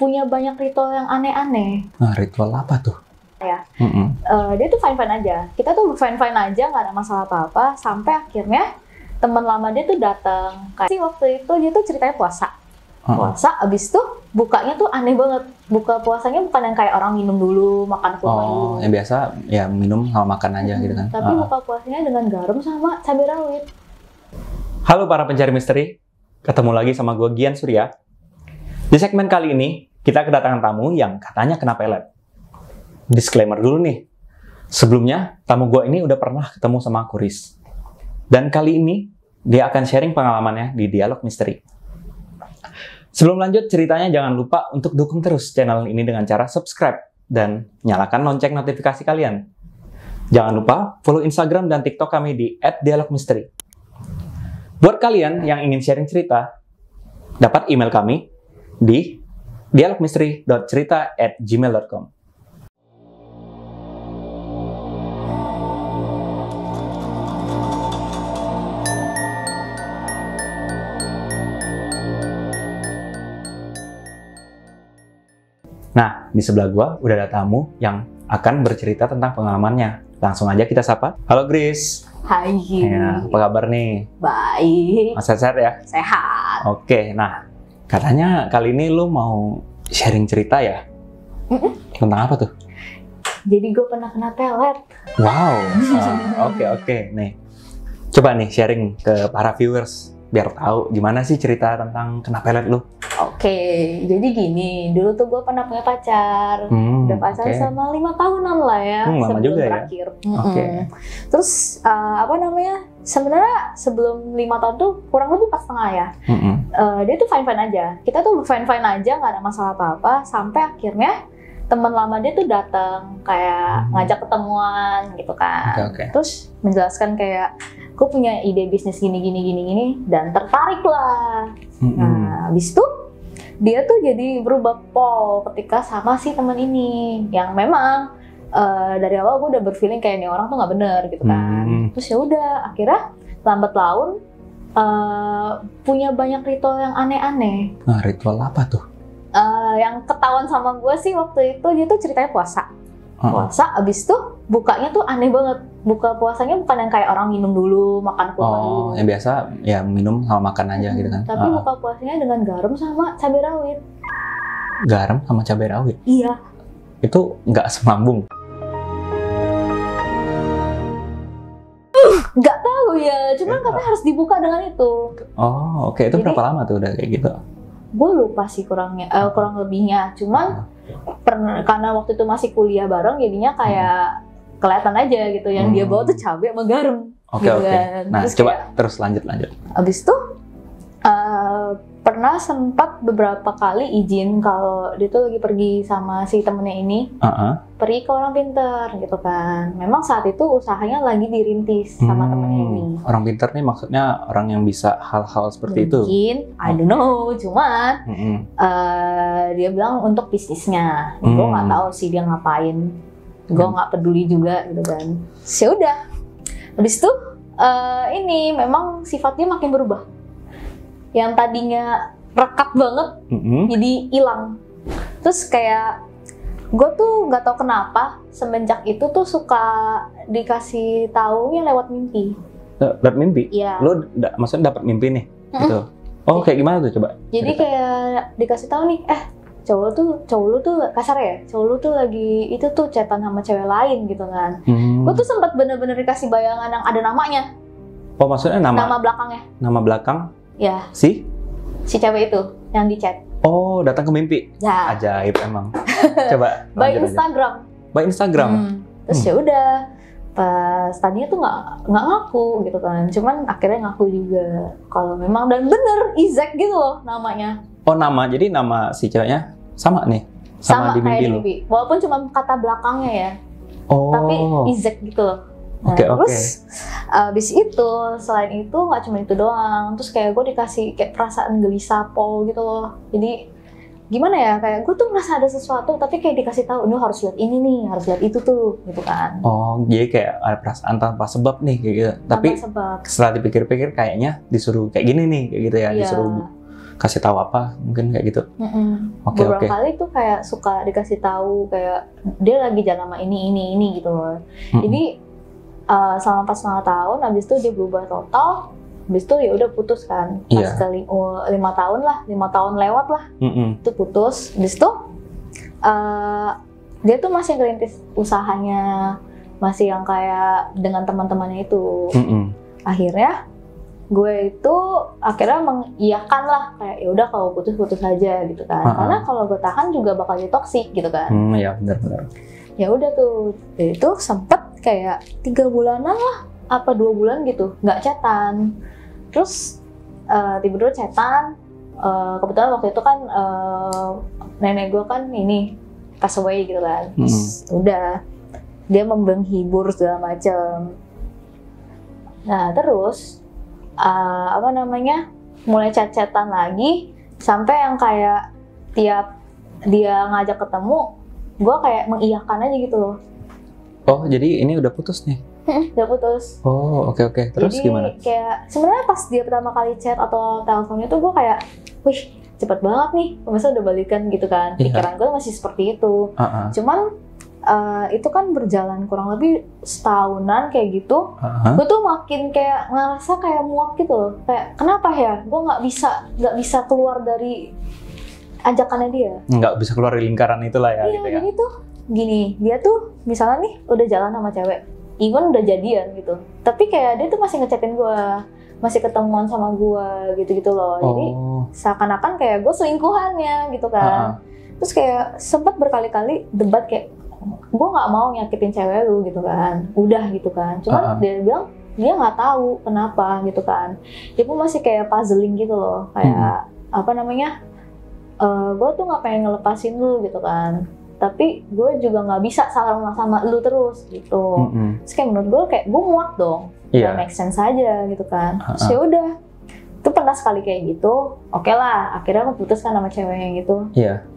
punya banyak ritual yang aneh-aneh. Nah, ritual apa tuh? Ya, dia tuh fine-fine aja. Kita tuh fine-fine aja, nggak ada masalah apa-apa. Sampai akhirnya teman lama dia tuh datang. Kayak waktu itu dia tuh ceritanya puasa. Puasa, abis tuh bukanya tuh aneh banget. Buka puasanya bukan yang kayak orang minum dulu, makan kurma dulu. Oh, yang biasa ya minum sama makan aja gitu kan. Tapi buka puasanya dengan garam sama cabai rawit. Halo para pencari misteri, ketemu lagi sama gue Gian Surya. Di segmen kali ini, kita kedatangan tamu yang katanya kena pelet. Disclaimer dulu nih, sebelumnya tamu gue ini udah pernah ketemu sama aku, Riz. Dan kali ini, dia akan sharing pengalamannya di Dialog Misteri. Sebelum lanjut ceritanya, jangan lupa untuk dukung terus channel ini dengan cara subscribe dan nyalakan lonceng notifikasi kalian. Jangan lupa follow Instagram dan TikTok kami di @dialogmisteri. Buat kalian yang ingin sharing cerita, dapat email kami di dialogmisteri.cerita@gmail.com. Nah, di sebelah gua udah ada tamu yang akan bercerita tentang pengalamannya. Langsung aja kita sapa. Halo Grace. Hai. Ya, apa kabar nih? Baik. Sehat-sehat ya? Sehat. Oke, nah katanya kali ini lu mau sharing cerita ya? Tentang apa tuh? Jadi gue pernah kena pelet. Wow, oke. Nih, coba nih sharing ke para viewers biar tahu gimana sih cerita tentang kena pelet lu. Oke, jadi gini, dulu tuh gue pernah punya pacar, udah pacaran sama 5 tahunan lah ya, lama sebelum juga berakhir. Ya? Terus sebenarnya sebelum 5 tahun tuh kurang lebih 4,5 ya. Dia tuh fine-fine aja, kita tuh fine-fine aja, nggak ada masalah apa-apa, sampai akhirnya teman lama dia tuh datang, kayak ngajak ketemuan gitu kan. Terus menjelaskan kayak, gue punya ide bisnis gini, dan tertarik lah. Nah, habis itu dia tuh jadi berubah pol ketika sama si teman ini, yang memang dari awal gue udah berfeeling kayak nih orang tuh nggak bener gitu kan. Terus ya udah, akhirnya lambat laun punya banyak ritual yang aneh-aneh. Nah, ritual apa tuh? Yang ketahuan sama gue sih waktu itu, dia tuh ceritanya puasa. Puasa, abis tuh bukanya tuh aneh banget. Buka puasanya bukan yang kayak orang minum dulu, makan kurma dulu. Oh, yang biasa ya minum sama makan aja gitu kan. Tapi buka puasanya dengan garam sama cabai rawit. Garam sama cabai rawit? Iya. Itu nggak semambung? Nggak tahu ya, cuman katanya harus dibuka dengan itu. Oh, oke. Itu berapa lama tuh udah kayak gitu? Gue lupa sih kurang lebihnya. Cuman karena waktu itu masih kuliah bareng, jadinya kayak kelihatan aja gitu. Yang dia bawa tuh cabai sama garam. Oke. Nah, terus coba terus lanjut. Abis itu pernah sempat beberapa kali izin kalau dia tuh lagi pergi sama si temennya ini, pergi ke orang pinter gitu kan. Memang saat itu usahanya lagi dirintis sama temennya ini. Orang pinter nih maksudnya orang yang bisa hal-hal seperti itu? Mungkin, I don't know, cuman dia bilang untuk bisnisnya. Gue nggak tahu sih dia ngapain. Gue nggak peduli juga gitu kan. Ya udah. Habis itu ini memang sifatnya makin berubah. Yang tadinya rekat banget, jadi hilang. Terus kayak gue tuh nggak tahu kenapa semenjak itu tuh suka dikasih taunya lewat mimpi. Lewat mimpi? Iya. Lo maksudnya dapat mimpi nih? Gitu. Oh, kayak gimana tuh coba? Jadi kayak dikasih tahu nih, cowok lu tuh kasar ya, cowok lu tuh lagi itu tuh chatan sama cewek lain gitu kan. Gue tuh sempat bener-bener dikasih bayangan yang ada namanya. Oh, maksudnya nama belakangnya? Nama belakang? Ya. Si cewek itu yang di chat. Oh, datang ke mimpi? Ya. Ajaib emang. Coba. By Instagram. By Instagram? Terus ya udah, pas tadinya tuh nggak ngaku gitu kan. Cuman akhirnya ngaku juga. Kalau memang dan bener, Izek gitu loh namanya. Oh, jadi nama si ceweknya sama nih? Sama di mimpi lo? Walaupun cuma kata belakangnya ya. Oh. Tapi Izek gitu loh. Nah, terus abis itu, selain itu nggak cuma itu doang. Terus kayak gue dikasih kayak perasaan gelisah pol gitu loh. Jadi gimana ya, kayak gue tuh merasa ada sesuatu, tapi kayak dikasih tahu, lu harus lihat ini nih, harus lihat itu tuh, gitu kan. Oh, jadi kayak ada perasaan tanpa sebab nih kayak gitu. Tapi setelah dipikir-pikir kayaknya disuruh kayak gini nih, kayak gitu ya, disuruh kasih tahu apa mungkin kayak gitu. Oke. Beberapa kali tuh kayak suka dikasih tahu kayak dia lagi jalan sama ini gitu loh. Jadi selama 4,5 tahun, habis itu dia berubah total, habis itu ya udah putus kan. Pas kali 5 tahun lah, 5 tahun lewat lah, itu putus. Habis itu dia tuh masih ngerintis usahanya, masih yang kayak dengan teman-temannya itu. Akhirnya gue itu akhirnya mengiyakan lah, kayak ya udah kalau putus aja gitu kan. Karena kalau gue tahan juga bakal jadi toksik gitu kan. Iya benar. Ya udah tuh, itu sempet kayak 3 bulanan lah, apa 2 bulan gitu, nggak chatan. Terus tiba-tiba chatan. Kebetulan waktu itu kan nenek gue kan ini pass away gitu kan. Terus udah dia menghibur segala macem. Nah terus mulai chat-chatan lagi sampai yang kayak tiap dia ngajak ketemu, gue kayak mengiyakan aja gitu loh. Oh, jadi ini udah putus nih? Udah putus. Oh, oke. Terus jadi, gimana? Kayak sebenarnya pas dia pertama kali chat atau teleponnya tuh gue kayak, wih cepet banget nih, masa udah balikan gitu kan. Pikiran gue masih seperti itu. Cuman itu kan berjalan kurang lebih setahunan kayak gitu. Gue tuh makin kayak ngerasa kayak muak gitu loh. Kayak kenapa ya gue nggak bisa keluar dari ajakannya dia. Nggak bisa keluar dari lingkaran itulah ya. Iya, gitu ya. jadi tuh gini, dia tuh misalnya nih udah jalan sama cewek, even udah jadian gitu, tapi kayak dia tuh masih ngechatin gue, masih ketemuan sama gue gitu-gitu loh. Jadi seakan-akan kayak gue selingkuhannya gitu kan. Terus kayak sempat berkali-kali debat kayak, gue nggak mau nyakitin cewek lu gitu kan, udah gitu kan. Cuman dia bilang dia nggak tahu kenapa gitu kan. Dia pun masih kayak puzzling gitu loh, kayak gue tuh nggak pengen ngelepasin lu gitu kan, tapi gue juga nggak bisa sama lu terus gitu. Terus kayak menurut gue kayak gue muak dong, nggak make sense aja gitu kan. Terus ya udah, itu pernah sekali kayak gitu. Oke lah, akhirnya aku putus kan sama ceweknya gitu.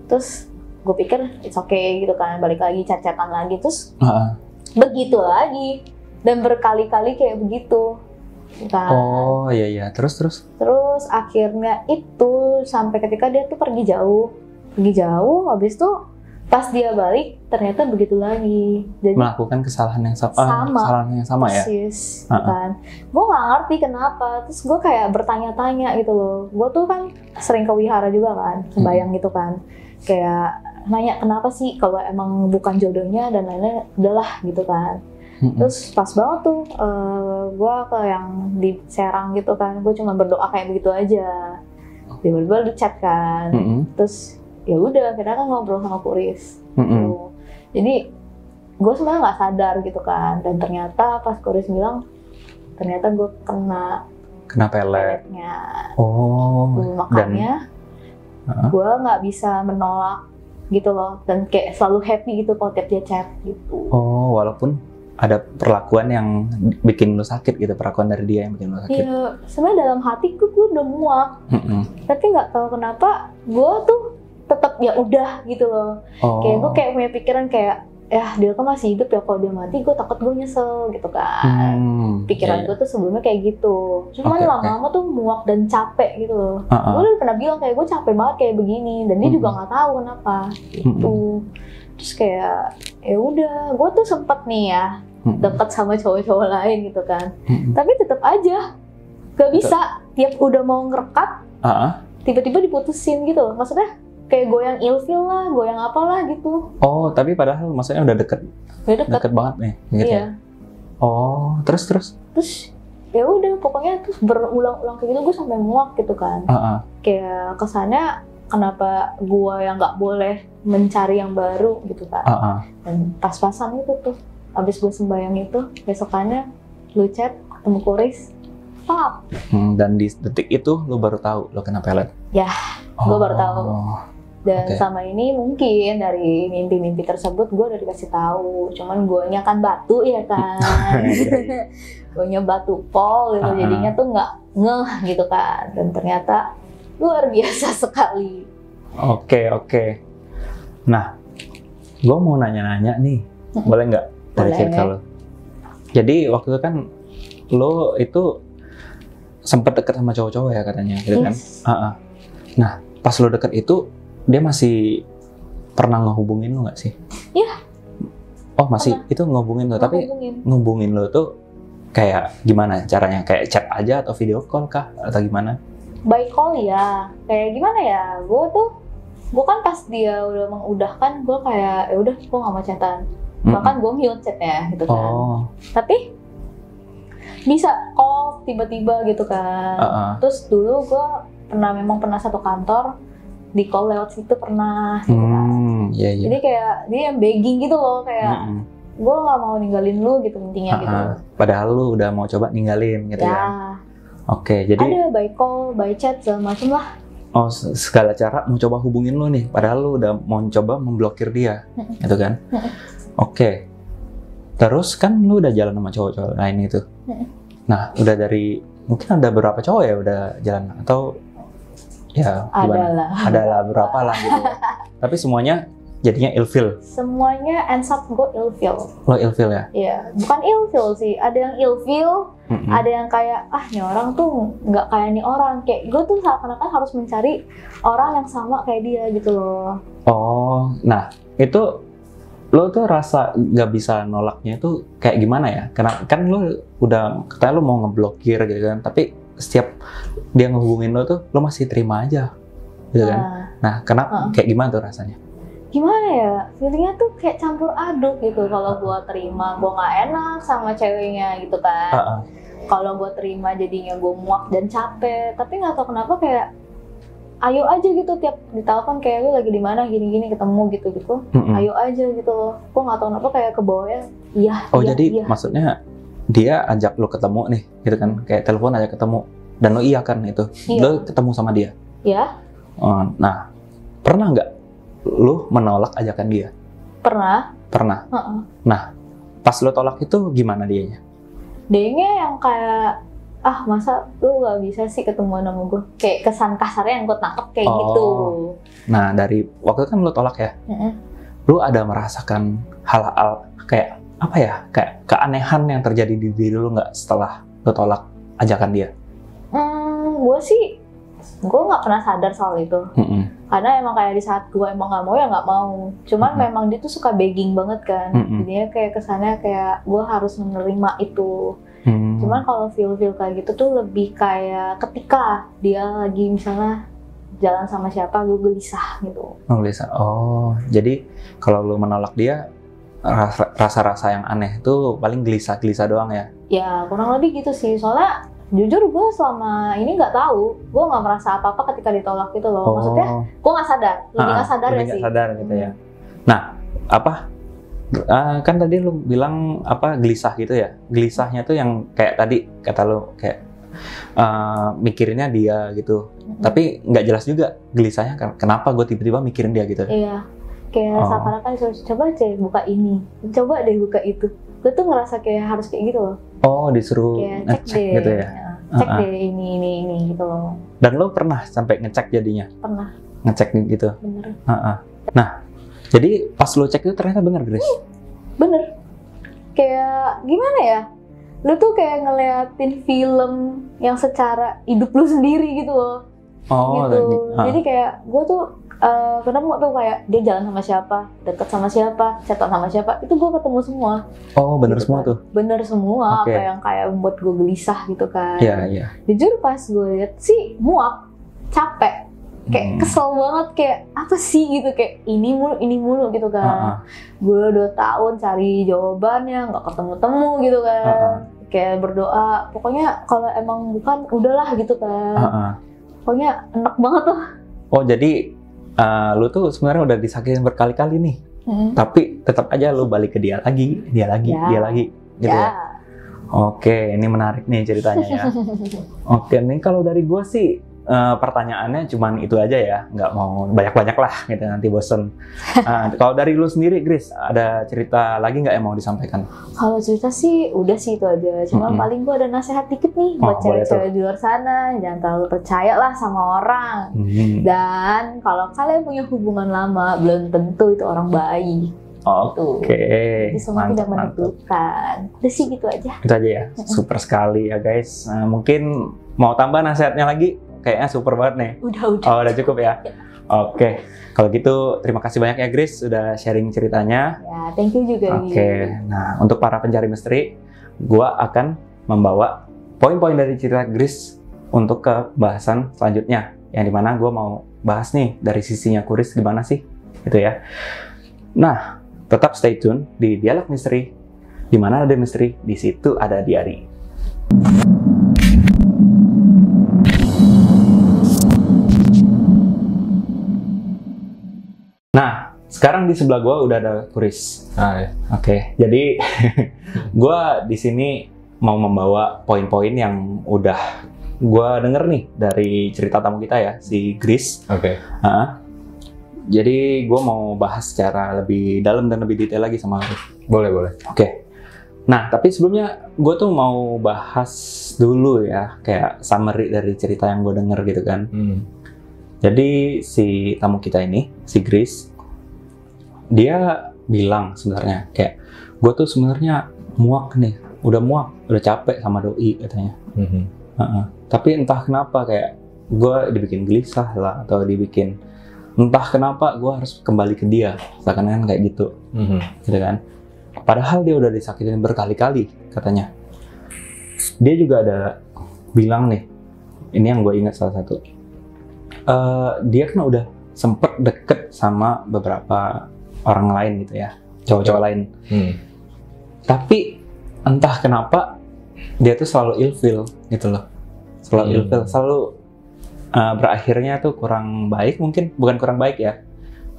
Terus gue pikir it's okay gitu kan, balik lagi chat-chatan lagi, terus begitu lagi dan berkali-kali kayak begitu kan. Oh iya, terus akhirnya itu sampai ketika dia tuh pergi jauh, habis itu pas dia balik ternyata begitu lagi. Jadi melakukan kesalahan yang sama ya. Persis, kan. Gue nggak ngerti kenapa. Terus gue kayak bertanya-tanya gitu loh. Gue tuh kan sering ke wihara juga kan, sembayang gitu kan. Kayak nanya kenapa sih kalau emang bukan jodohnya dan lain-lain, udahlah gitu kan. Terus pas banget tuh gue ke yang di Serang gitu kan, gue cuma berdoa kayak begitu aja. Tiba-tiba lu chat kan. Terus ya udah, akhirnya kan ngobrol sama Kuris. Jadi gue sebenarnya nggak sadar gitu kan, dan ternyata pas Kuris bilang ternyata gue kena peletnya. Makanya gue nggak bisa menolak gitu loh, dan kayak selalu happy gitu kalau tiap dia chat gitu. Walaupun ada perlakuan yang bikin lo sakit gitu, perlakuan dari dia yang bikin lo sakit. Iya, sebenarnya dalam hatiku gue udah muak, tapi nggak tahu kenapa gue tuh tetap ya udah gitu loh. Kayak gue kayak punya pikiran kayak, dia kan masih hidup ya, kalau dia mati gue takut gue nyesel gitu kan. Pikiran gue tuh sebelumnya kayak gitu. Cuman lama-lama tuh muak dan capek gitu loh. Gue udah pernah bilang kayak gue capek banget kayak begini, dan dia juga nggak tahu kenapa gitu. Terus kayak ya udah, gue tuh sempet nih ya deket sama cowok-cowok lain gitu kan. Tapi tetap aja gak bisa. Tiap udah mau ngerekat, tiba-tiba diputusin gitu. Maksudnya kayak goyang ilfil lah, goyang apalah gitu. Tapi padahal maksudnya udah deket banget nih gitu. Iya. Terus ya udah, pokoknya terus berulang-ulang kayak gitu, gue sampai muak gitu kan. Kayak kesannya kenapa gue yang nggak boleh mencari yang baru gitu kan. Dan pas-pasan itu tuh, abis gue sembayang itu, besokannya lu chat ketemu Kuris, pap. Dan di detik itu lu baru tahu lu kena pelet. Ya, gue baru tahu. Dan sama ini mungkin dari mimpi-mimpi tersebut gue udah dikasih tahu. Cuman guanya kan batu ya kan. Guanya batu pol gitu, jadinya tuh nggak ngeh gitu kan. Dan ternyata luar biasa sekali. Oke. Nah, gue mau nanya-nanya nih, boleh nggak dari cerita lo? Jadi waktu itu kan lo itu sempat deket sama cowok-cowok ya katanya, gitu kan? Nah, pas lo deket itu, dia masih pernah ngehubungin lo nggak sih? Iya. Oh, masih itu ngehubungin lo, tapi ngehubungin lo tuh kayak gimana caranya? Kayak chat aja atau video call kah? Atau gimana? By call ya. Kayak gimana ya? Gue kan pas dia udah mengudahkan, gue kayak ya udah gue nggak mau chatan. Bahkan gue mute chatnya gitu kan. Tapi bisa call tiba-tiba gitu kan. Terus dulu gue memang pernah satu kantor, di call lewat situ pernah gitu kan. Iya. Jadi kayak dia yang begging gitu loh, kayak gue nggak mau ninggalin lu gitu intinya gitu. Padahal lu udah mau coba ninggalin gitu ya. Oke, jadi ada by call, by chat segala macam lah. Oh, segala cara mau coba hubungin lu nih, padahal lu udah mau coba memblokir dia, gitu kan? Oke. Terus kan lu udah jalan sama cowok-cowok lain itu. Nah, udah dari mungkin ada berapa cowok ya udah jalan atau ya gimana? Adalah berapa lah gitu. Tapi semuanya jadinya ilfeel. Semuanya ends up gue ilfeel. Lo ilfeel ya? Iya, bukan ilfeel sih. Ada yang ilfeel, ada yang kayak nih orang tuh nggak kayak nih orang. Kayak gue tuh seakan-akan harus mencari orang yang sama kayak dia gitu loh. Oh, nah itu lo tuh rasa nggak bisa nolaknya itu kayak gimana ya? Karena kan lo udah katanya lo mau ngeblokir gitu kan, tapi setiap dia ngehubungin lo tuh lo masih terima aja, gitu kan? Nah, kenapa kayak gimana tuh rasanya? Gimana ya, feelingnya tuh kayak campur aduk gitu. Kalau gue terima gue nggak enak sama ceweknya gitu kan. Kalau gue terima jadinya gue muak dan capek. Tapi nggak tahu kenapa kayak ayo aja gitu tiap ditelepon kayak lu lagi di mana gini-gini ketemu gitu. Ayo aja gitu loh. Gue nggak tahu kenapa kayak ke bawahnya iya. Jadi maksudnya dia ajak lu ketemu nih gitu kan, kayak telepon aja ketemu dan lo iya kan itu. Lo ketemu sama dia. Iya. Nah, pernah nggak lu menolak ajakan dia? Pernah. Nah, pas lu tolak itu gimana dianya? Dianya yang kayak masa lu gak bisa sih ketemu sama gue? Kayak kesan kasarnya yang gue tangkap kayak gitu. Nah, dari waktu kan lu tolak ya, lu ada merasakan hal-hal kayak apa ya, kayak keanehan yang terjadi di diri lu nggak setelah lu tolak ajakan dia? Gue nggak pernah sadar soal itu. Karena emang kayak di saat gue emang nggak mau ya nggak mau. Cuman memang dia tuh suka begging banget kan. Jadinya kayak kesannya kayak gue harus menerima itu. Cuman kalau feel kayak gitu tuh lebih kayak ketika dia lagi misalnya jalan sama siapa, gue gelisah gitu. Gelisah. Oh, jadi kalau lu menolak dia, rasa-rasa yang aneh itu paling gelisah doang ya? Ya kurang lebih gitu sih. Soalnya jujur gue selama ini nggak tahu, gue nggak merasa apa-apa ketika ditolak gitu loh. Maksudnya gue nggak sadar, lebih nggak sadar ya sih. Nggak sadar gitu ya. Nah, kan tadi lu bilang gelisah gitu ya? Gelisahnya tuh yang kayak tadi kata lu kayak mikirinnya dia gitu. Tapi nggak jelas juga gelisahnya kenapa gue tiba-tiba mikirin dia gitu. Iya, kayak seakan-akan coba deh buka ini, coba deh buka itu. Gue tuh ngerasa kayak harus kayak gitu loh. Oh, disuruh ngecek gitu ya? Cek deh ini gitu loh. Dan lo pernah sampai ngecek jadinya? Pernah. Ngecek gitu? Bener. Nah, jadi pas lo cek itu ternyata bener, Grace? Bener. Kayak gimana ya? Lo tuh kayak ngeliatin film yang secara hidup lo sendiri gitu loh. Gitu. Jadi kayak gue tuh ketemu tuh kayak dia jalan sama siapa, deket sama siapa, chatan sama siapa, itu gue ketemu semua. Oh, bener gitu semua kan? Tuh? Bener semua, apa yang kayak membuat gue gelisah gitu kan. Iya. Jujur pas gue liat sih muak, capek, kayak kesel banget, kayak apa sih gitu, kayak ini mulu gitu kan. Gue 2 tahun cari jawabannya, nggak ketemu gitu kan. Kayak berdoa, pokoknya kalau emang bukan, udahlah gitu kan. Pokoknya enak banget tuh. Oh, jadi lu tuh sebenarnya udah disakitin berkali-kali nih, tapi tetap aja lu balik ke dia lagi, gitu ya. Oke, ini menarik nih ceritanya ya. Oke, nih kalau dari gue sih pertanyaannya cuman itu aja ya, nggak mau banyak-banyak lah, gitu nanti bosen. Kalau dari lu sendiri, Grace, ada cerita lagi nggak yang mau disampaikan? Kalau cerita sih udah sih itu aja, cuma paling gue ada nasihat dikit nih buat cewek-cewek di luar sana, jangan terlalu percaya lah sama orang. Dan kalau kalian punya hubungan lama, belum tentu itu orang baik. Oke. Jadi semua tidak menentukan. Udah sih gitu aja. Itu aja ya, super sekali ya guys. Mungkin mau tambah nasihatnya lagi? kayaknya super banget nih. Udah. Oh, udah cukup ya? Oke, kalau gitu terima kasih banyak ya Grace sudah sharing ceritanya. Ya, thank you juga. Oke, nah untuk para pencari misteri, gua akan membawa poin-poin dari cerita Grace untuk ke bahasan selanjutnya, yang dimana gua mau bahas nih dari sisinya Kuris gimana sih, gitu ya. Nah, tetap stay tune di Dialog Misteri, di mana ada misteri, di situ ada Diari. Nah, sekarang di sebelah gue udah ada Kuris. Oke, jadi gue di sini mau membawa poin-poin yang udah gue denger nih dari cerita tamu kita ya, si Grace. Oke. Jadi gue mau bahas secara lebih dalam dan lebih detail lagi sama lu. Boleh. Oke. Nah, tapi sebelumnya gue tuh mau bahas dulu ya, kayak summary dari cerita yang gue denger gitu kan. Jadi si tamu kita ini, si Grace, dia bilang sebenarnya kayak gue tuh sebenarnya muak nih, udah capek sama doi katanya. Tapi entah kenapa kayak gue dibikin gelisah lah, atau dibikin entah kenapa gue harus kembali ke dia, seakan-akan kayak gitu, gitu kan. Padahal dia udah disakitin berkali-kali katanya. Dia juga ada bilang nih, ini yang gue ingat salah satu. Dia kan udah sempet deket sama beberapa orang lain gitu ya, cowok-cowok lain. Tapi entah kenapa dia tuh selalu ilfeel gitu loh, selalu berakhirnya tuh kurang baik, mungkin bukan kurang baik ya,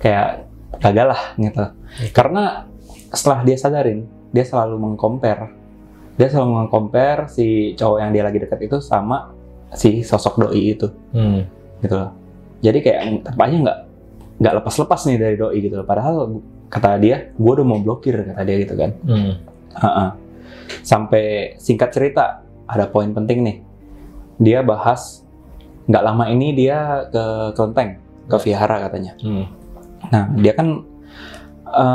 kayak gagal lah gitu. Karena setelah dia sadarin, dia selalu mengcompare si cowok yang dia lagi dekat itu sama si sosok doi itu. Gitu loh. Jadi kayak tampaknya nggak lepas-lepas nih dari doi gitu loh. Padahal kata dia, gue udah mau blokir, kata dia gitu kan. Sampai singkat cerita, ada poin penting nih. Dia bahas nggak lama ini dia ke kelenteng, ke vihara katanya. Nah, dia kan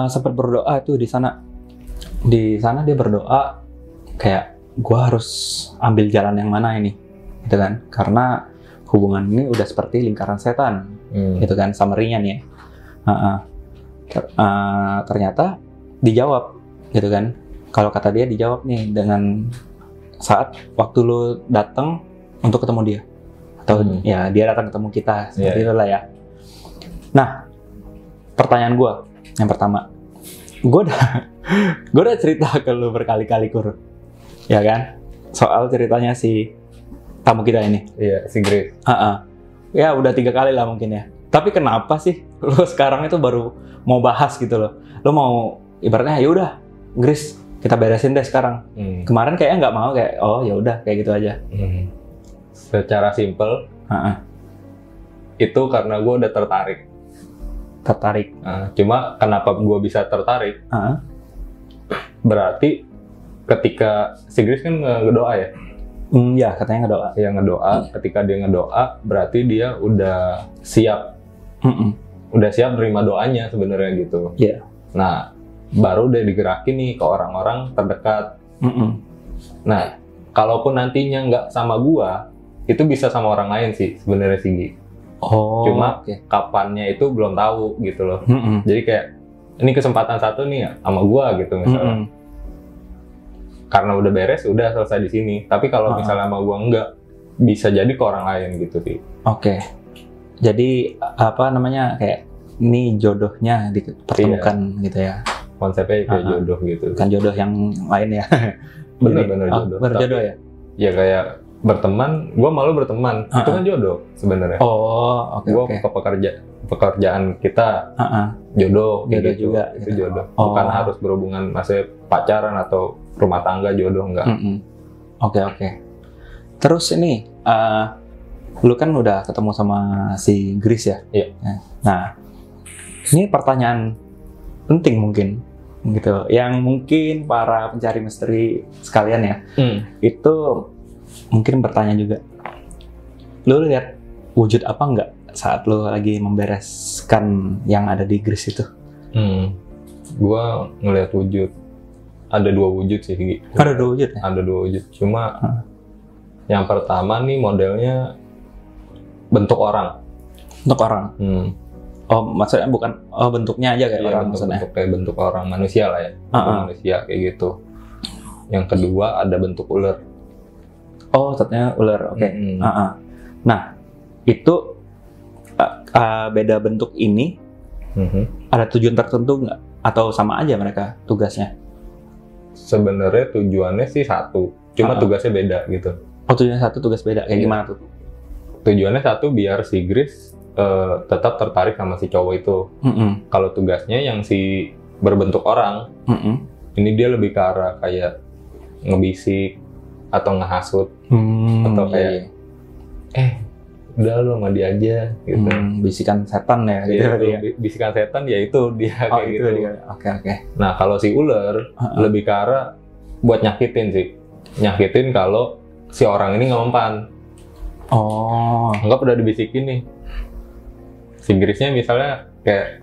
sempat berdoa tuh di sana. Di sana dia berdoa kayak, gue harus ambil jalan yang mana ini, gitu kan? Karena hubungan ini udah seperti lingkaran setan, gitu kan, summary-nya nih. Ternyata dijawab, gitu kan. Kalau kata dia dijawab nih dengan saat waktu lu datang untuk ketemu dia, atau ya dia datang ketemu kita, seperti itulah ya. Nah, pertanyaan gue yang pertama, gue udah cerita ke lu berkali-kali Kur, ya kan, soal ceritanya si tamu kita ini. Iya, si Grace. Ya udah 3 kali lah mungkin ya. Tapi kenapa sih lu sekarang itu baru mau bahas gitu loh? Lu mau ibaratnya ya udah Grace, kita beresin deh sekarang. Kemarin kayaknya nggak mau, kayak oh ya udah kayak gitu aja. Secara simple, itu karena gue udah tertarik. Cuma kenapa gue bisa tertarik? Berarti ketika si Grace kan ngedoa ya? Ya, katanya ngedoa. Ya ngedoa, ketika dia ngedoa, berarti dia udah siap. Udah siap nerima doanya sebenarnya gitu. Iya. Nah, baru udah digerakin nih ke orang-orang terdekat. Nah, kalaupun nantinya nggak sama gua, itu bisa sama orang lain sih sebenarnya sih. Cuma kapannya itu belum tahu gitu loh. Jadi kayak ini kesempatan satu nih ya sama gua gitu misalnya. Karena udah beres, udah selesai di sini. Tapi kalau misalnya sama gua enggak, bisa jadi ke orang lain gitu sih. Jadi apa namanya, kayak ini jodohnya dipertemukan gitu ya. Konsepnya kayak jodoh gitu. Bukan jodoh yang lain ya. Bener-bener jodoh. Berjodoh ya? Ya kayak berteman, gue malu berteman. Itu kan jodoh sebenarnya. Gue ke pekerjaan kita jodoh gitu juga. Itu jodoh. Bukan harus berhubungan maksudnya pacaran atau rumah tangga, jodoh enggak. Oke. Terus ini lu kan udah ketemu sama si Grace ya? Iya. Nah, ini pertanyaan penting mungkin gitu, yang mungkin para pencari misteri sekalian ya, itu mungkin bertanya juga. Lu lihat wujud apa enggak saat lu lagi membereskan yang ada di Grace itu? Gua ngelihat wujud. Ada 2 wujud sih. Ada 2 wujud ya? Ada 2 wujud. Cuma yang pertama nih modelnya bentuk orang. Bentuk orang. Oh, maksudnya bukan bentuknya aja kayak orang maksudnya. Bentuk kayak bentuk orang manusia lah ya. Manusia kayak gitu. Yang kedua ada bentuk ular. Oh, ternyata ular. Oke. Nah, itu beda bentuk ini ada tujuan tertentu nggak? Atau sama aja mereka tugasnya? Sebenarnya tujuannya sih satu, cuma tugasnya beda gitu. Oh, tujuannya satu, tugas beda. Kayak gimana tuh? Tujuannya satu biar si Grace tetap tertarik sama si cowok itu. Kalau tugasnya yang si berbentuk orang, ini dia lebih ke arah kayak ngebisik atau ngehasut atau kayak udah lu sama dia aja gitu. Bisikan setan ya gitu. Bisikan setan ya itu dia kayak itu gitu. Oke. Nah, kalau si ular lebih ke arah buat nyakitin sih. Nyakitin kalau si orang ini nggak mempan. Oh. Anggap udah dibisikin nih. Si Grace-nya misalnya kayak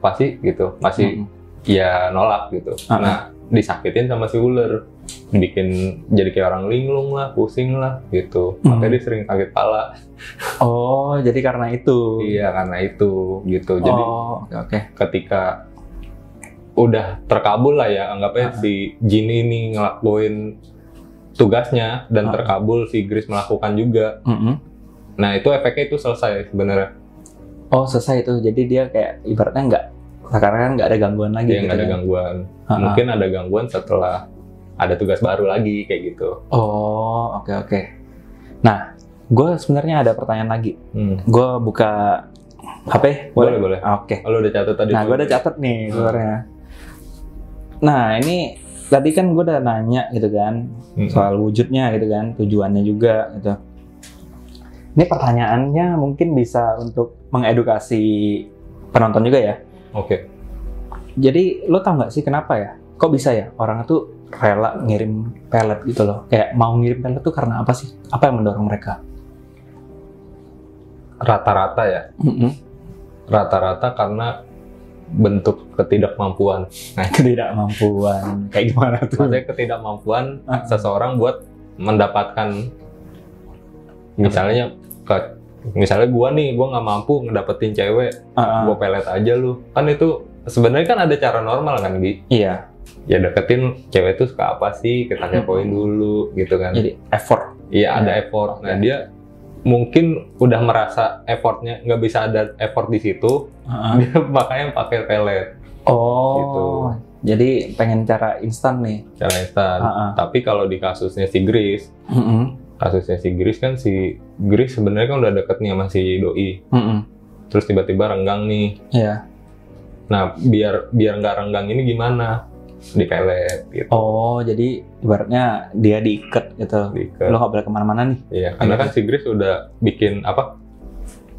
pasti gitu, masih ya nolak gitu. Nah, disakitin sama si ular, bikin jadi kayak orang linglung lah, pusing lah gitu. Makanya dia sering sakit kepala. Oh, jadi karena itu. Iya, karena itu gitu. Jadi ketika udah terkabul lah ya, anggapnya si Jin ini ngelakuin tugasnya dan terkabul, si Grace melakukan juga. Nah, itu efeknya itu selesai sebenarnya. Oh, selesai itu. Jadi dia kayak ibaratnya sekarang nggak ada gangguan lagi. Iya, nggak ada gangguan. Mungkin ada gangguan setelah ada tugas baru lagi kayak gitu. Oh, oke. Nah, gue sebenarnya ada pertanyaan lagi. Gue buka HP, boleh. Oke. Lo udah catat tadi? Nah, gue udah catat nih sebenarnya. Nah, ini tadi kan gue udah nanya gitu kan soal wujudnya gitu kan, tujuannya juga gitu. Ini pertanyaannya mungkin bisa untuk mengedukasi penonton juga ya. Oke. Jadi lo tau nggak sih kenapa ya? Kok bisa ya orang itu rela ngirim pelet gitu loh? Kayak mau ngirim pelet tuh karena apa sih? Apa yang mendorong mereka? Rata-rata ya. Rata-rata karena bentuk ketidakmampuan. Nah, ketidakmampuan. Kayak gimana tuh? Maksudnya ketidakmampuan seseorang buat mendapatkan, misalnya gua nggak mampu ngedapetin cewek, gua pelet aja lu. Kan itu sebenarnya kan ada cara normal kan, Gi? Iya. Ya deketin cewek itu suka apa sih, kita kepoin dulu gitu kan. Jadi effort. Iya, ada effort. Nah, dia mungkin udah merasa effortnya nggak bisa ada effort di situ, dia makanya pakai pelet. Oh, gitu. Jadi pengen cara instan nih. Cara instan. Tapi kalau di kasusnya si Grace, kan si Grace sebenarnya kan udah deket nih sama si doi. Terus tiba-tiba renggang nih. Iya. Nah, biar nggak renggang ini gimana? Dipelet gitu. Oh, jadi ibaratnya dia diikat gitu. Diikat. Lo nggak boleh kemana-mana nih. Iya, karena kan si Grace udah bikin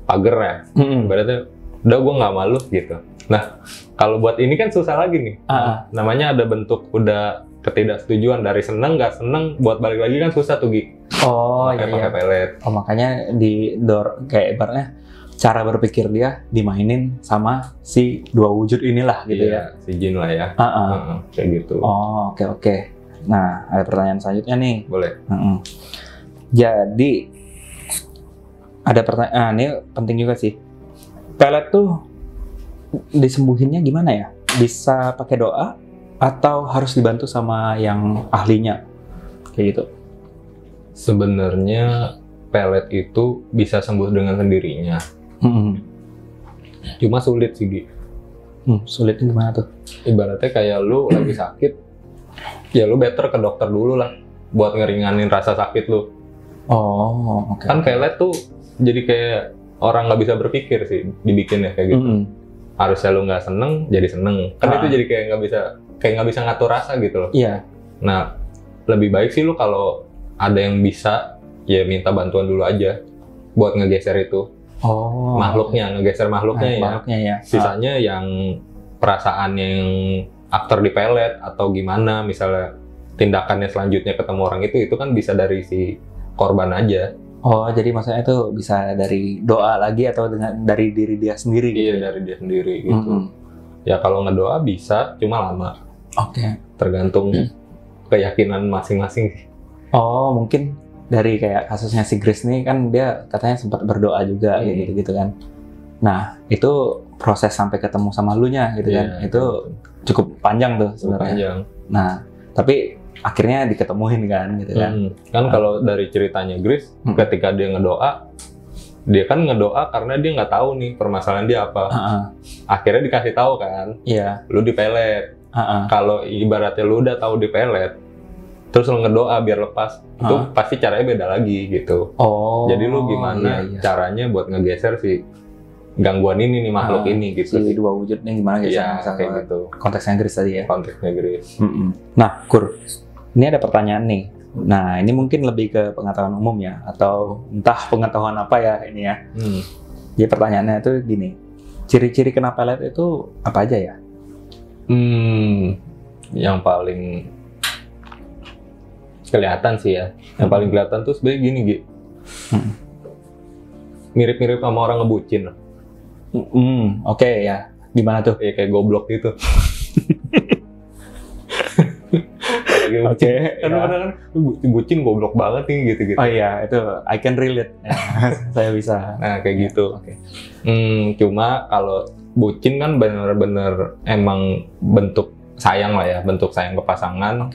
pagar ya. Ibaratnya udah gue nggak malu gitu. Nah, kalau buat ini kan susah lagi nih. Namanya ada bentuk udah ketidaksetujuan, dari seneng nggak seneng buat balik lagi kan susah tuh, Gi. Oh, iya. Pakai pelet. Oh, makanya kayak ibaratnya cara berpikir dia dimainin sama si dua wujud inilah gitu ya. Si Jin lah ya. Kayak gitu. Oh, oke. Nah, ada pertanyaan selanjutnya nih. Boleh. Jadi ada pertanyaan, ini penting juga sih. Pelet tuh disembuhinnya gimana ya? Bisa pakai doa atau harus dibantu sama yang ahlinya? Kayak gitu. Sebenarnya pelet itu bisa sembuh dengan sendirinya. Cuma sulit sih, Gi. Sulitnya gimana tuh? Ibaratnya kayak lu lagi sakit, ya lu better ke dokter dulu lah buat ngeringanin rasa sakit lu. Oh, oke. Kan pelet tuh jadi kayak orang nggak bisa berpikir sih dibikinnya kayak gitu. Harusnya lu nggak seneng jadi seneng. Kan itu jadi kayak nggak bisa ngatur rasa gitu loh. Iya. Nah, lebih baik sih lu kalau ada yang bisa ya minta bantuan dulu aja buat ngegeser itu. Oh, ngegeser makhluknya ya. Sisanya yang perasaan yang aktor di pelet atau gimana, misalnya tindakannya selanjutnya ketemu orang itu kan bisa dari si korban aja. Oh, jadi maksudnya itu bisa dari doa lagi atau dari diri dia sendiri? Iya, dari dia sendiri gitu. Ya kalau ngedoa bisa, cuma lama. Oke. Tergantung keyakinan masing-masing. Oh, mungkin dari kayak kasusnya si Grace nih kan dia katanya sempat berdoa juga gitu kan. Nah itu proses sampai ketemu sama lu nya gitu kan, itu cukup panjang tuh sebenarnya. Nah tapi akhirnya diketemuin kan gitu kan. Kan kalau dari ceritanya Grace, ketika dia kan ngedoa karena dia nggak tahu nih permasalahan dia apa. Akhirnya dikasih tahu kan, lu dipelet. Kalau ibaratnya lu udah tahu dipelet, terus lu ngedoa biar lepas, itu pasti caranya beda lagi gitu. Jadi lu gimana caranya buat ngegeser si gangguan ini nih, makhluk ini gitu. Si dua wujudnya gimana geser, kayak gitu. Konteksnya Grace tadi ya. Konteksnya Grace. Nah, Kur, ini ada pertanyaan nih. Nah, ini mungkin lebih ke pengetahuan umum ya, atau entah pengetahuan apa ya ini ya. Jadi pertanyaannya itu gini, ciri-ciri kena pelet itu apa aja ya? Yang paling kelihatan sih ya. Yang paling kelihatan tuh sebenarnya gini, Gi. Mirip-mirip sama orang ngebucin. Oke ya. Gimana tuh? Ya kayak goblok gitu. Oke. Kadang-kadang bucin goblok banget nih gitu-gitu. Oh iya, itu I can relate. Saya bisa. Nah, kayak gitu. Cuma kalau bucin kan bener-bener emang bentuk sayang lah ya, bentuk sayang ke pasangan.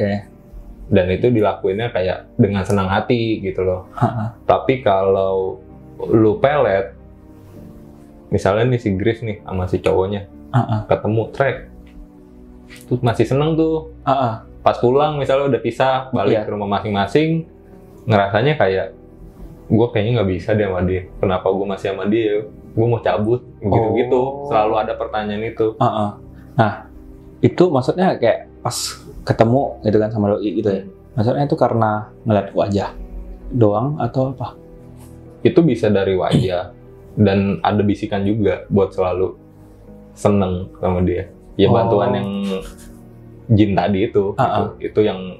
Dan itu dilakuinnya kayak dengan senang hati gitu loh. Tapi kalau lu pelet, misalnya nih si Grace nih sama si cowoknya ketemu track, tuh masih seneng tuh. Pas pulang misalnya udah pisah, balik ke rumah masing-masing, ngerasanya kayak gue kayaknya nggak bisa deh sama dia. Kenapa gue masih sama dia? Gue mau cabut, gitu-gitu. Selalu ada pertanyaan itu. Nah, itu maksudnya kayak pas ketemu gitu kan sama doi gitu ya. Maksudnya itu karena ngeliat wajah doang atau apa? Itu bisa dari wajah dan ada bisikan juga buat selalu seneng sama dia. Ya bantuan yang jin tadi itu yang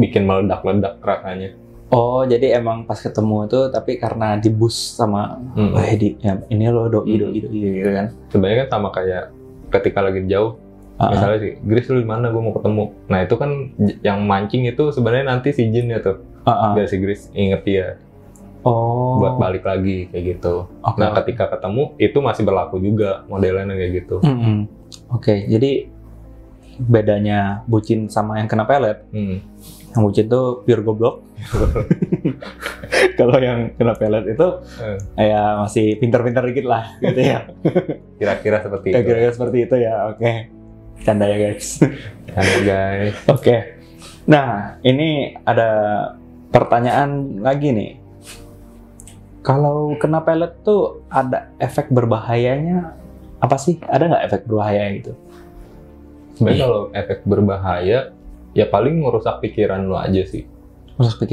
bikin meledak-ledak rasanya. Oh, jadi emang pas ketemu itu tapi karena dibus sama ini lo doi gitu kan. Sebenarnya kan sama kayak ketika lagi jauh, misalnya sih, Grace lu di mana, gue mau ketemu. Nah, itu kan yang mancing itu sebenarnya nanti si jinnya tuh. Biar si Grace inget dia. Buat balik lagi kayak gitu. Nah, ketika ketemu itu masih berlaku juga modelnya kayak gitu. Jadi bedanya bucin sama yang kena pelet. Yang bucin tuh pure goblok. Kalau yang kena pelet itu ya masih pintar-pintar dikit lah gitu ya. Kira-kira seperti itu. Kira-kira seperti itu ya. Canda ya guys. Canda guys. Nah, ini ada pertanyaan lagi nih. Kalau kena pelet tuh ada efek berbahayanya apa sih? Ada nggak efek berbahaya gitu? Sebenarnya kalau efek berbahaya, ya paling ngerusak pikiran lo aja sih. Ngerusak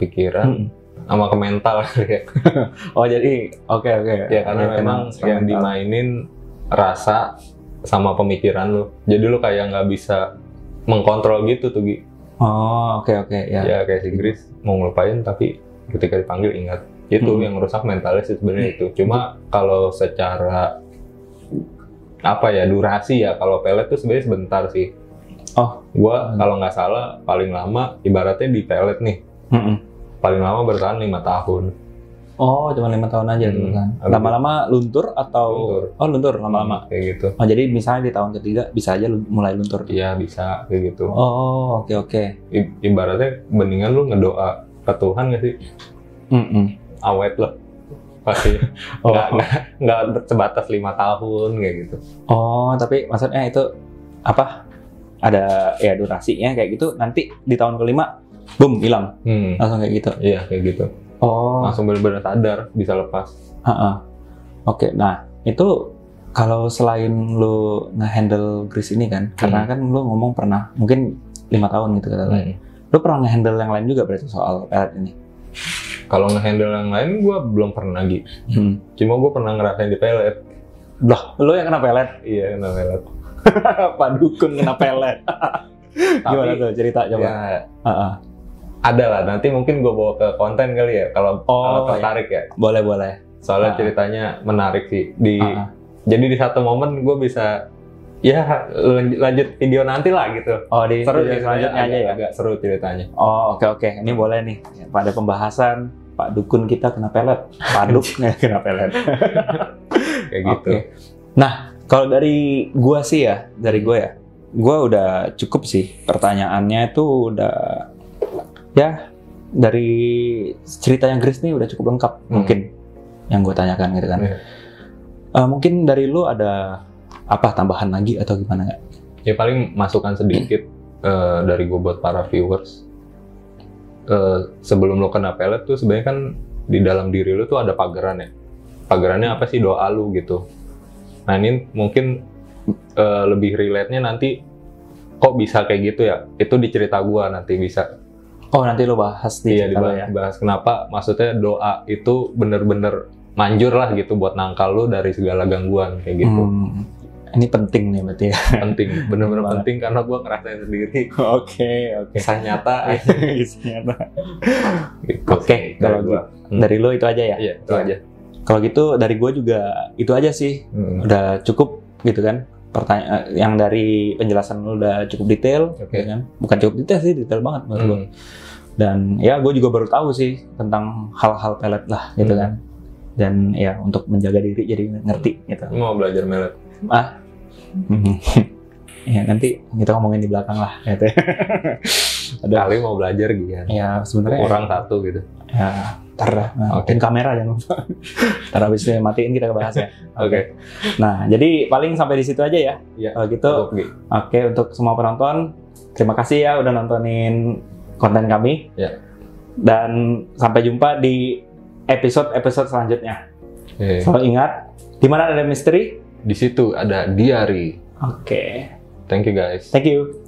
pikiran? Sama ke mental ya. Jadi oke. Ya karena memang yang dimainin rasa sama pemikiran lo. Jadi lo kayak nggak bisa mengkontrol gitu tuh, Gi. Oke. Ya kayak si Grace mau ngelupain tapi ketika dipanggil ingat. Itu yang merusak mentalnya sih sebenarnya itu. Cuma kalau secara durasi ya, kalau pelet tuh sebenarnya sebentar sih. Gua kalau nggak salah paling lama ibaratnya di pelet nih. Paling lama bertahan 5 tahun. Cuma 5 tahun aja gitu kan. Lama-lama luntur atau luntur lama-lama kayak gitu. Jadi misalnya di tahun ketiga bisa aja mulai luntur. Iya, bisa kayak gitu. Oke. Ibaratnya mendingan lu ngedoa ke Tuhan nggak sih? Awet loh. Pasti nggak sebatas 5 tahun kayak gitu. Tapi maksudnya itu apa? Ada ya durasinya kayak gitu. Nanti di tahun kelima, boom, hilang. Langsung kayak gitu. Iya, kayak gitu. Langsung benar-benar sadar, bisa lepas. Oke, nah itu kalau selain lu nge-handle Grace ini kan, karena kan lu ngomong pernah mungkin 5 tahun gitu kata lu pernah nge-handle yang lain juga berarti soal pelet ini? Kalau nge-handle yang lain, gue belum pernah gitu. Cuma gue pernah ngerasain di pelet. Loh, lo yang kena pelet? Iya, kena pelet. Pak Dukun kena pelet. Gimana tuh cerita coba? Ada lah, nanti mungkin gue bawa ke konten kali ya, kalau tertarik ya. Boleh. Soalnya ceritanya menarik sih. Jadi di satu momen gue bisa Ya, lanjut video nanti lah gitu. Oh, di Seru video selanjutnya aja ya? Agak seru ceritanya. Oh, oke. Ini boleh nih. Pada pembahasan Pak Dukun kita kena pelet. Pak Duk kena pelet. Kayak gitu. Oke. Nah, kalau dari gua sih ya, gua udah cukup sih. Pertanyaannya itu udah ya dari ceritanya Grace nih udah cukup lengkap mungkin yang gua tanyakan gitu kan. Mungkin dari lu ada apa tambahan lagi atau gimana nggak? Ya paling masukan sedikit dari gue buat para viewers. Sebelum lo kena pelet tuh sebenarnya kan di dalam diri lo tuh ada pageran ya. Pagerannya apa sih? Doa lu gitu. Nah ini mungkin lebih relate-nya nanti kok bisa kayak gitu ya? Itu di cerita gue nanti bisa. Oh nanti lo bahas di cerita lo ya? Bahas kenapa maksudnya doa itu bener-bener manjur lah gitu buat nangkal lo dari segala gangguan kayak gitu. Ini penting nih berarti ya? Penting, bener-bener penting karena gue ngerasain sendiri. Oke. Kisah nyata. Gitu. Oke, kalau dari lo itu aja ya? Iya, itu aja. Kalau gitu dari gue juga itu aja sih. Udah cukup gitu kan? Pertanyaan yang dari penjelasan lo udah cukup detail, gitu kan? Bukan cukup detail sih, detail banget menurut gue. Dan ya gue juga baru tahu sih tentang hal-hal pelet lah gitu kan. Dan ya untuk menjaga diri jadi ngerti gitu. Mau belajar melet? Ya nanti kita ngomongin di belakang lah gitu. Kali mau belajar gitu ya sebenarnya kurang satu gitu ya ntar lah matiin kamera jangan lupa. Ntar habis matiin kita bahas ya. Oke. Nah jadi paling sampai di situ aja ya. Kalau gitu oke, untuk semua penonton terima kasih ya udah nontonin konten kami dan sampai jumpa di episode selanjutnya. Selalu ingat di mana ada misteri, di situ ada diari. Oke. Thank you guys. Thank you.